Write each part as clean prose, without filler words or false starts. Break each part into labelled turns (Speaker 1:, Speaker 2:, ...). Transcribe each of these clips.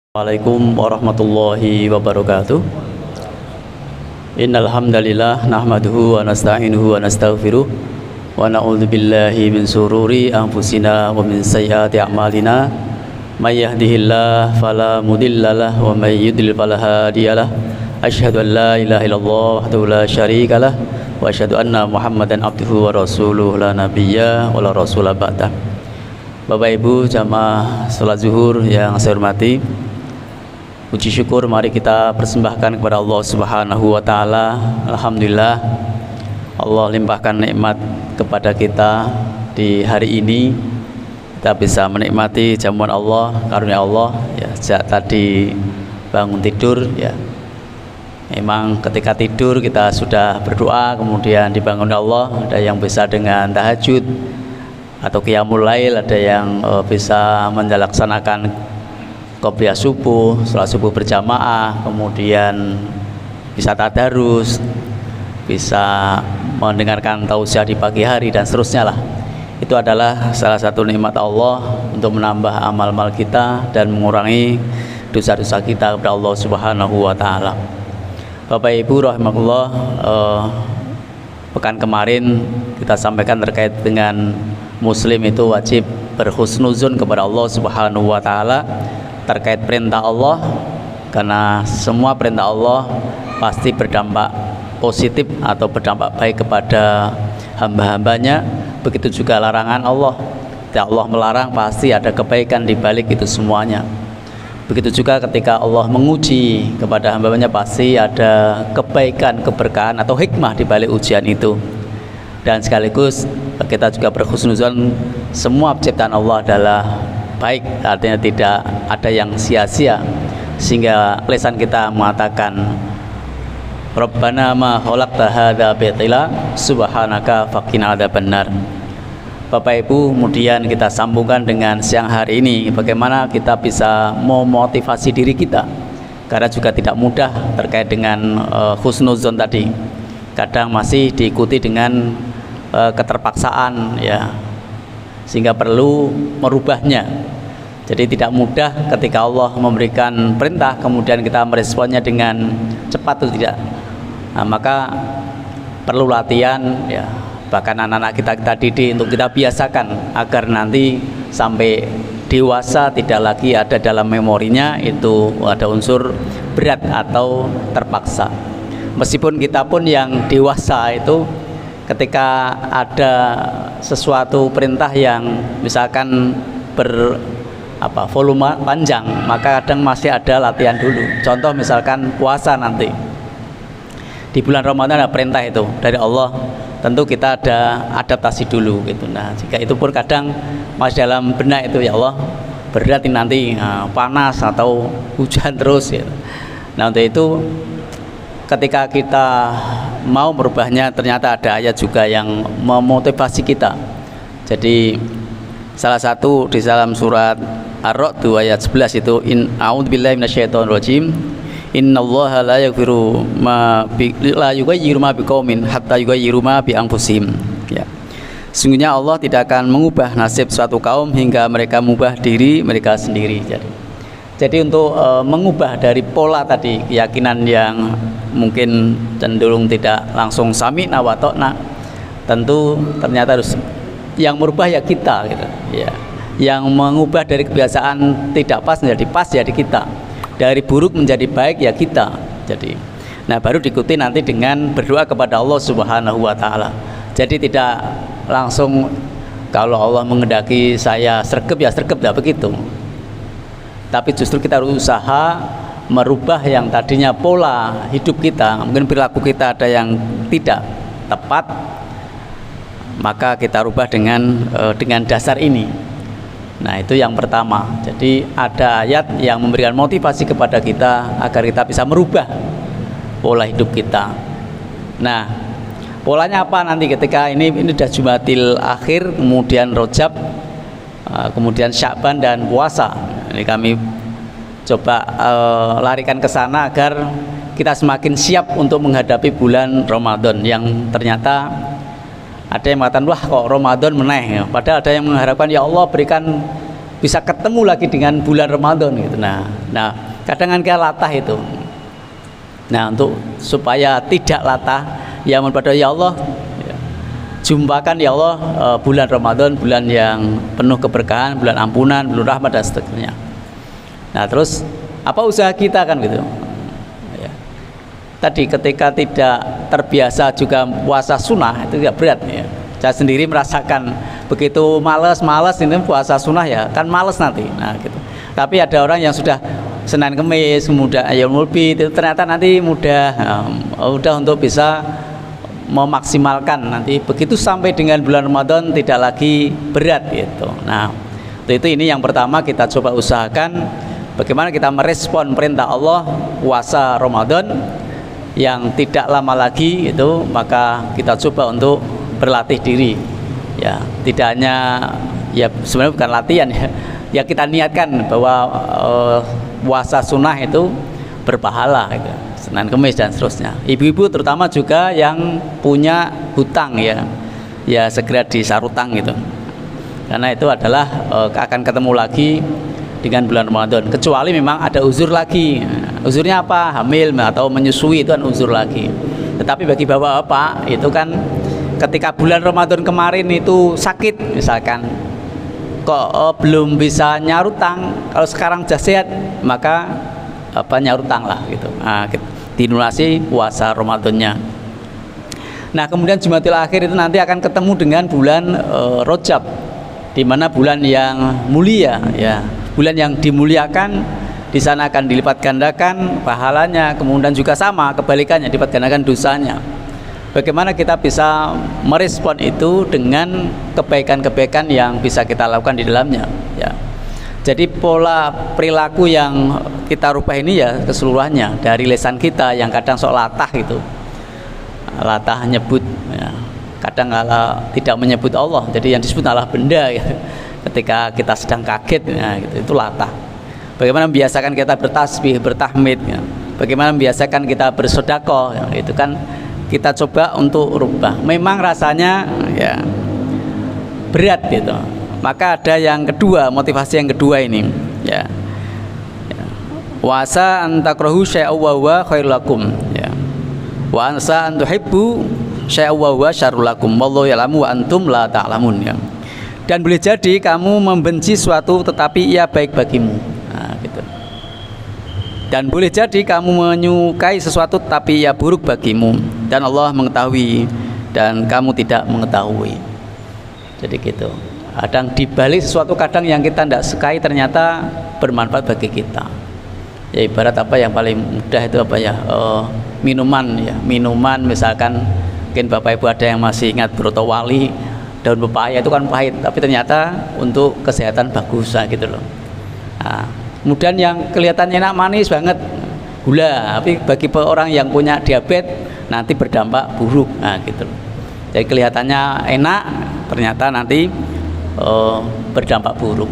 Speaker 1: Assalamualaikum warahmatullahi wabarakatuh. Innal hamdalillah nahmaduhu wa nasta'inuhu wa nastaghfiruh wa na'udzu billahi min sururi anfusina wa min sayyiati a'malina. May yahdihillahu fala mudhillalah wa may yudlil fala hadiyalah. Asyhadu an la ilaha illallah wahdahu la syarikalah wa asyhadu anna Muhammadan abduhu wa rasuluhu la nabiyya wa la rasula ba'dah. Bapak Ibu jamaah salat zuhur yang saya hormati, puji syukur mari kita persembahkan kepada Allah Subhanahu wa taala. Alhamdulillah Allah limpahkan nikmat kepada kita di hari ini. Kita bisa menikmati jamuan Allah, karunia Allah ya. Sejak tadi bangun tidur ya. Memang ketika tidur kita sudah berdoa, kemudian dibangun Allah. Ada yang bisa dengan tahajud atau qiyamul lail, ada yang bisa menjalaksanakan qobliyah subuh, sholat subuh berjamaah, kemudian bisa tadarus, bisa mendengarkan tausiah di pagi hari dan seterusnya lah. Itu adalah salah satu nikmat Allah untuk menambah amal-amal kita dan mengurangi dosa-dosa kita kepada Allah Subhanahu wa taala. Bapak Ibu rahimakumullah, pekan kemarin kita sampaikan terkait dengan Muslim itu wajib berhusnuzon kepada Allah Subhanahu wa taala terkait perintah Allah, karena semua perintah Allah pasti berdampak positif atau berdampak baik kepada hamba-hambanya. Begitu juga larangan Allah, ketika Allah melarang pasti ada kebaikan di balik itu semuanya. Begitu juga ketika Allah menguji kepada hamba-hambanya pasti ada kebaikan, keberkahan atau hikmah di balik ujian itu. Dan sekaligus kita juga berhusnuzon semua ciptaan Allah adalah baik, artinya tidak ada yang sia-sia, sehingga lisan kita mengatakan Rabbana ma khalaqta hadza batila subhanaka faqina adzabannar. Bapak Ibu, kemudian kita sambungkan dengan siang hari ini bagaimana kita bisa memotivasi diri kita, karena juga tidak mudah terkait dengan husnuzon tadi. Kadang masih diikuti dengan keterpaksaan ya, sehingga perlu merubahnya. Jadi tidak mudah ketika Allah memberikan perintah kemudian kita meresponnya dengan cepat atau tidak. Nah, maka perlu latihan ya, bahkan anak-anak kita didik untuk kita biasakan agar nanti sampai dewasa tidak lagi ada dalam memorinya itu ada unsur berat atau terpaksa. Meskipun kita pun yang dewasa itu ketika ada sesuatu perintah yang misalkan volume panjang, maka kadang masih ada latihan dulu. Contoh misalkan puasa nanti di bulan Ramadan ada perintah itu dari Allah, tentu kita ada adaptasi dulu gitu. Nah, jika itu pun kadang masih dalam benak itu, ya Allah berat nanti panas atau hujan terus gitu. Nah, untuk itu ketika kita mau merubahnya ternyata ada ayat juga yang memotivasi kita. Jadi salah satu di dalam surat Ar-Ra'd ayat 11 itu a'udzubillahi minasyaitonirrajim innallaha la yaghfiru la yughayyiru ma biqaumin hatta yughayyiru ma bi anfusihim ya. Sesungguhnya Allah tidak akan mengubah nasib suatu kaum hingga mereka mengubah diri mereka sendiri. Jadi untuk mengubah dari pola tadi keyakinan yang mungkin cenderung tidak langsung sami'na wa ta'na, tentu ternyata harus yang merubah ya kita gitu ya. Yang mengubah dari kebiasaan tidak pas menjadi pas jadi kita, dari buruk menjadi baik ya kita. Jadi nah baru diikuti nanti dengan berdoa kepada Allah Subhanahu wa taala. Jadi tidak langsung kalau Allah menghendaki saya sregep ya sregep, tidak begitu. Tapi justru kita harus usaha merubah yang tadinya pola hidup kita, mungkin perilaku kita ada yang tidak tepat, maka kita rubah dengan dasar ini. Nah, itu yang pertama. Jadi ada ayat yang memberikan motivasi kepada kita agar kita bisa merubah pola hidup kita. Nah, polanya apa nanti ketika ini sudah Jumadil Akhir, kemudian Rajab, kemudian Sya'ban dan puasa. Ini kami coba larikan ke sana agar kita semakin siap untuk menghadapi bulan Ramadan yang ternyata ada yang mengatakan wah kok Ramadan meneh, padahal ada yang mengharapkan ya Allah berikan bisa ketemu lagi dengan bulan Ramadan gitu. Nah kadang kan kita latah itu. Nah untuk supaya tidak latah, ya mohon pada ya Allah, jumpakan ya Allah bulan Ramadan, bulan yang penuh keberkahan, bulan ampunan, bulan rahmat dan seterusnya. Nah terus apa usaha kita kan gitu ya. Tadi ketika tidak terbiasa juga puasa sunnah itu tidak berat ya. Saya sendiri merasakan begitu males ini puasa sunnah ya kan males nanti. Nah gitu. Tapi ada orang yang sudah Senin Kemis kemudian Yaumul Bid itu ternyata nanti mudah untuk bisa memaksimalkan nanti begitu sampai dengan bulan Ramadan tidak lagi berat gitu. Nah itu ini yang pertama kita coba usahakan bagaimana kita merespon perintah Allah puasa Ramadan yang tidak lama lagi itu, maka kita coba untuk berlatih diri ya, tidak hanya ya sebenarnya bukan latihan ya kita niatkan bahwa puasa sunnah itu berpahala gitu. Senin Kemis dan seterusnya. Ibu-ibu terutama juga yang punya hutang ya segera disarutang gitu. Karena itu adalah akan ketemu lagi dengan bulan Ramadan. Kecuali memang ada uzur lagi. Uzurnya apa? Hamil atau menyusui itu kan uzur lagi. Tetapi bagi bapak-bapak itu kan ketika bulan Ramadan kemarin itu sakit misalkan kok belum bisa nyarutang, kalau sekarang sudah sehat maka nyarutang lah gitu. Nah, dinulasi puasa Ramadannya. Nah kemudian Jumadil Akhir itu nanti akan ketemu dengan bulan Rajab, di mana bulan yang mulia ya, bulan yang dimuliakan, di sana akan dilipat gandakan pahalanya, kemudian juga sama kebalikannya dilipat gandakan dosanya. Bagaimana kita bisa merespon itu dengan kebaikan-kebaikan yang bisa kita lakukan di dalamnya ya. Jadi pola perilaku yang kita rubah ini ya keseluruhannya, dari lisan kita yang kadang sok latah gitu, latah nyebut ya, kadang tidak menyebut Allah, jadi yang disebut adalah benda ya. Ketika kita sedang kaget ya, gitu, itu latah. Bagaimana membiasakan kita bertasbih, bertahmid ya. Bagaimana membiasakan kita bersedekah ya, itu kan kita coba untuk rubah. Memang rasanya ya berat gitu. Maka ada yang kedua, motivasi yang kedua ini ya. Wa asa an takrahu syai'an wa huwa khairul lakum ya. Wa asa an tuhibbu syai'an wa huwa syarrul lakum wallahu ya'lamu wa antum la ta'lamun ya. Dan boleh jadi kamu membenci suatu tetapi ia baik bagimu. Nah, gitu. Dan boleh jadi kamu menyukai sesuatu tapi ia buruk bagimu, dan Allah mengetahui dan kamu tidak mengetahui. Jadi gitu. Kadang dibalik sesuatu kadang yang kita tidak sukai ternyata bermanfaat bagi kita. Ya ibarat apa yang paling mudah itu apa ya, minuman ya, minuman misalkan mungkin Bapak Ibu ada yang masih ingat broto wali, daun pepaya itu kan pahit tapi ternyata untuk kesehatan bagus gitu loh. Nah, kemudian yang kelihatannya enak manis banget gula, tapi bagi orang yang punya diabetes nanti berdampak buruk. Nah gitu. Jadi kelihatannya enak ternyata nanti berdampak buruk.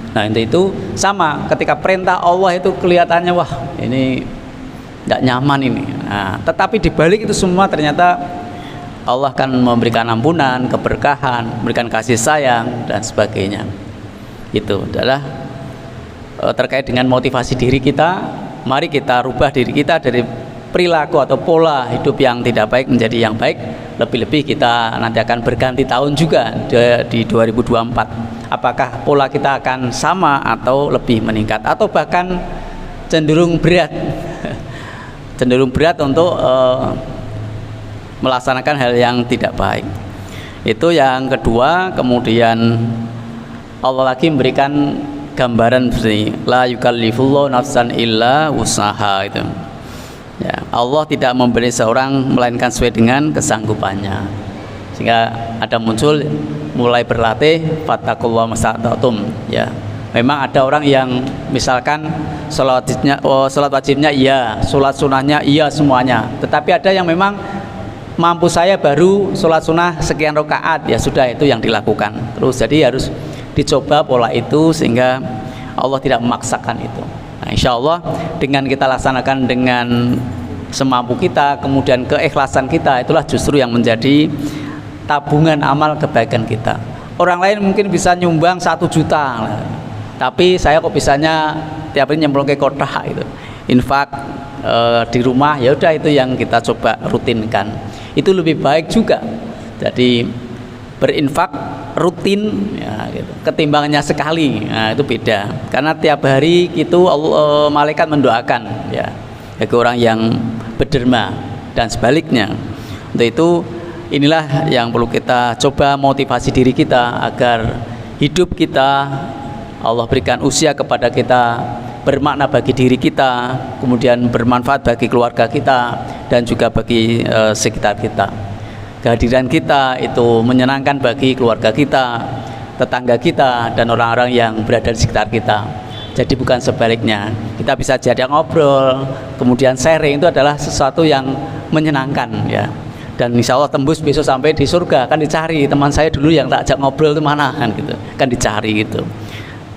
Speaker 1: Nah itu sama ketika perintah Allah itu kelihatannya wah ini tidak nyaman ini. Nah, tetapi dibalik itu semua ternyata Allah akan memberikan ampunan, keberkahan, memberikan kasih sayang dan sebagainya. Itu adalah terkait dengan motivasi diri kita. Mari kita rubah diri kita dari perilaku atau pola hidup yang tidak baik menjadi yang baik. Lebih-lebih kita nanti akan berganti tahun juga di 2024. Apakah pola kita akan sama atau lebih meningkat atau bahkan cenderung berat cenderung berat untuk melaksanakan hal yang tidak baik. Itu yang kedua. Kemudian Allah lagi memberikan gambaran seperti la yukallifullahu nafsan illa wusaha itu. Ya, Allah tidak memberi seorang melainkan sesuai dengan kesanggupannya. Sehingga ada muncul mulai berlatih fattaqullaha mastata'tum ya. Memang ada orang yang misalkan salat wajibnya iya, salat sunahnya iya semuanya. Tetapi ada yang memang mampu saya baru salat sunah sekian rakaat ya sudah itu yang dilakukan. Terus jadi harus dicoba pola itu sehingga Allah tidak memaksakan itu. Nah, insya Allah dengan kita laksanakan dengan semampu kita, kemudian keikhlasan kita, itulah justru yang menjadi tabungan amal kebaikan kita. Orang lain mungkin bisa nyumbang 1 juta, tapi saya kok bisanya tiap hari nyemplung ke kotak itu. Infak di rumah, ya udah itu yang kita coba rutinkan. Itu lebih baik juga. Jadi berinfak rutin ya, gitu. Ketimbangnya sekali, nah, itu beda. Karena tiap hari itu malaikat mendoakan ya bagi orang yang berderma dan sebaliknya. Untuk itu inilah yang perlu kita coba motivasi diri kita agar hidup kita Allah berikan usia kepada kita bermakna bagi diri kita, kemudian bermanfaat bagi keluarga kita dan juga bagi sekitar kita. Kehadiran kita itu menyenangkan bagi keluarga kita, tetangga kita dan orang-orang yang berada di sekitar kita. Jadi bukan sebaliknya. Kita bisa jadi ngobrol, kemudian sharing itu adalah sesuatu yang menyenangkan ya. Dan insya Allah tembus besok sampai di surga, kan dicari teman saya dulu yang tak ajak ngobrol itu mana kan gitu, kan dicari gitu.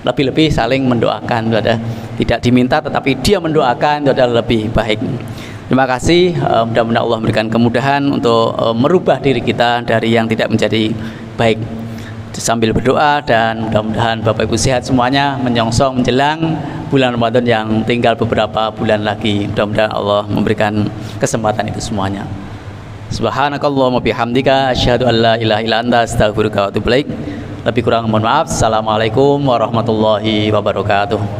Speaker 1: Lebih-lebih saling mendoakan itu ada, tidak diminta tetapi dia mendoakan itu adalah lebih baik. Terima kasih, mudah-mudahan Allah memberikan kemudahan untuk merubah diri kita dari yang tidak menjadi baik. Sambil berdoa dan mudah-mudahan Bapak Ibu sehat semuanya menyongsong menjelang bulan Ramadan yang tinggal beberapa bulan lagi. Mudah-mudahan Allah memberikan kesempatan itu semuanya. Subhanakallahumma bihamdika asyhadu an la ilaha illa anta astaghfiruka wa atubu ilaik. Lebih kurang mohon maaf. Assalamualaikum warahmatullahi wabarakatuh.